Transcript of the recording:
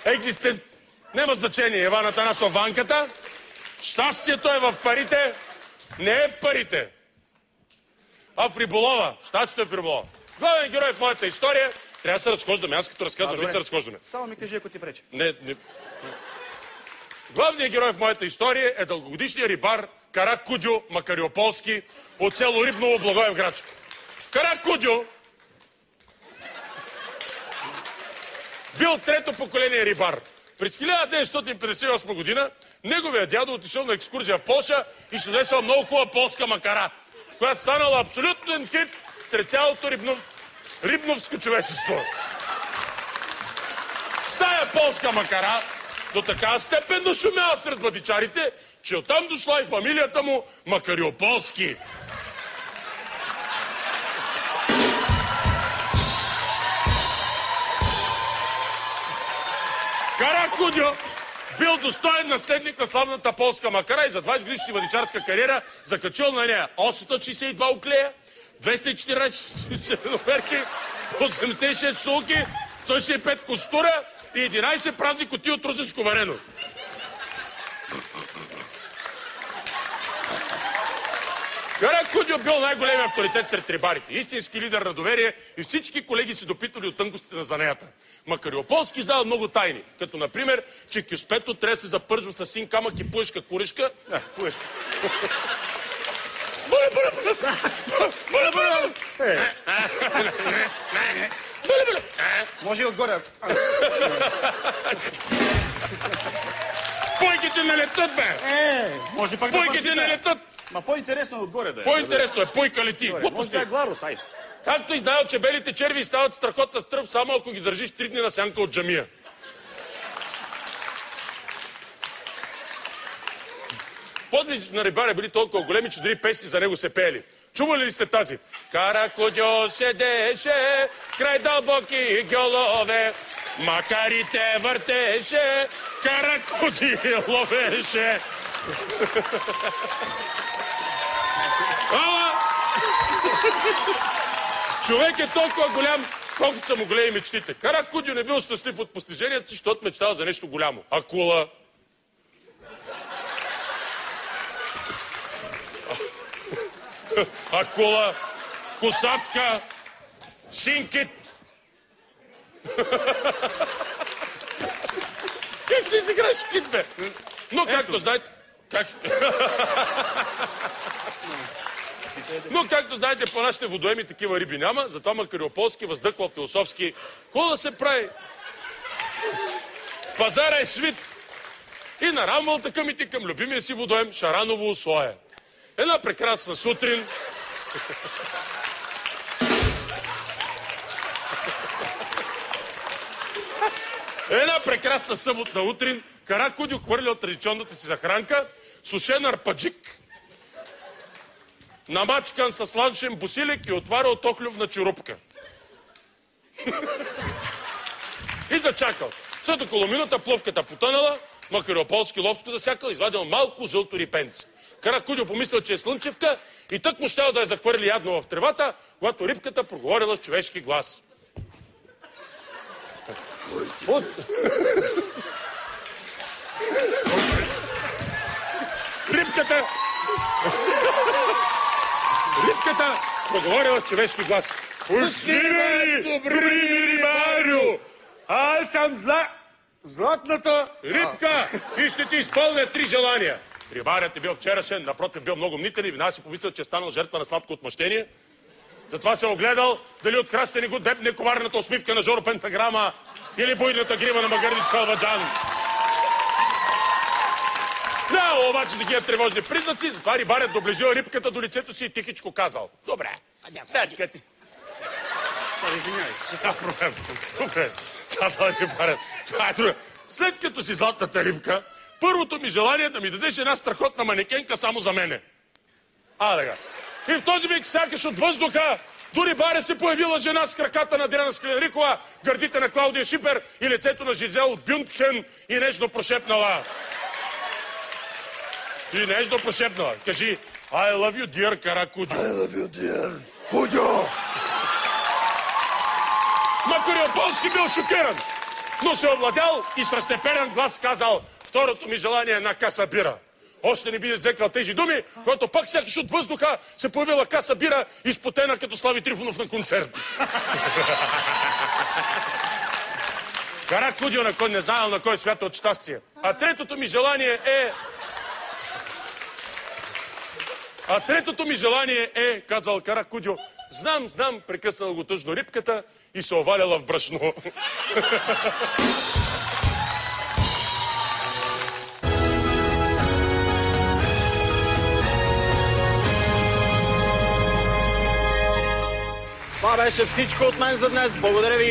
екзистент... Няма значение, Иван Атанасов Ванката. Щастието е в парите, не е в парите, а в риболова. Щастието е в риболова. Главен герой в моята история, трябва да се разхождаме. Аз като разказвам, вие се разхождаме. Само ми кажи, ако ти пречи. Не. Главният герой в моята история е дългогодишният рибар Каракуджо Макариополски от село Рибново, Благоевградско. Каракуджо бил трето поколение рибар. През 1958 година неговият дядо отишъл на екскурзия в Полша и ще донесъл много хубава полска макара, която станала абсолютен хит сред цялото рибновско човечество. Тая полска макара до такава степен нашумяла сред владичарите, че оттам дошла и фамилията му Макариополски. Каракуджо бил достоен наследник на славната полска макара и за 20 годишна владичарска кариера закачил на нея 862 оклея, 214 черноперки, 86 сулки, 165 костура и 11 празни кутии от русенско варено. Каракуджо бил най-големият авторитет сред рибарите, истински лидер на доверие и всички колеги си допитали от тънкостите на занеята. Макариополски издава много тайни, като например, че кюспето трябва да се запържва с син камък и пуешка куришка. Пуешка. Може и отгоре. Пуйките не летат, бе! Може пак да Пуйките не летат! Ма по-интересно е отгоре да е. По-интересно е, пуйка лети. Може да е гларус, айде. Както и знаел, че белите черви стават страхотна стръв, само ако ги държиш 3 дни на сянка от джамия. Подвизите на рибаря били толкова големи, че дори песни за него се пеели. Чували ли сте тази? Каракуджо седеше край дълбоки гьолове, макарите въртеше, каракуджи ловеше. Човек е толкова голям, колкото са му големи мечтите. Каракуджо не бил щастлив от постиженията, защото мечтал за нещо голямо. Акула. Акула. Косатка. Шинкит. Как ще изиграеш кит, бе? Но както знаете... Но, както знаете, по нашите водоеми такива риби няма, затова Макариополски въздъхва философски. Какво да се прави? Пазара е свит. И нарамвал тъкъмите към любимия си водоем Шараново условие. Една прекрасна сутрин. Една прекрасна съботна утрин Каракуджо хвърля от традиционната си захранка сушен арпаджик, намачкан с ланшен бусилек и отваря от охлювна черупка. И зачакал. След около минута пловката потънала, Макариополски ловско засякал, извадил малко жълто рипенце. Каракуджо помислил, че е слънчевка и тък му щял да я захвърли ядно в тревата, когато рибката проговорила с човешки глас. Рибката проговорила с човешки глас. Пусти, добри рибарю! Аз съм златната рибка и ще ти изпълня 3 желания. Рибарят е бил вчерашен, напротив бил много мнителен и веднага си помислил, че е станал жертва на сладко отмъщение. Затова се огледал дали от крастени го дебне коварната усмивка на Жоро Пентаграма или буйната грива на Магърдич Халваджан. Да, обаче такива тревожни признаци, затова рибарят доближил рибката до лицето си и тихичко казал. Добре, седка ти. Извинявай. Няма проблем. Добре, казал рибарят. Това е друга. След като си златната рибка, първото ми желание е да ми дадеш една страхотна манекенка само за мене. Така. И в този миг сякаш от въздуха до рибаря се появила жена с краката на Диана Скленрикова, гърдите на Клаудия Шипер и лицето на Жизел от Бюнтхен и нежно прошепнала. Кажи, I love you, dear Каракуджо. I love you, dear Куджо. Макариополски бил шокиран. но се овладял и с разтеперен глас казал: второто ми желание е една каса бира. Още не би изрекал тези думи, когато пак сякаш от въздуха се появила каса бира, изпотена като Слави Трифонов на концерт. Каракудио, на кой не знаел на кой свят от щастие. А третото ми желание е, казал Каракудио, знам, прекъснал го тъжно рибката и се оваляла в брашно. Това беше всичко от мен за днес. Благодаря ви.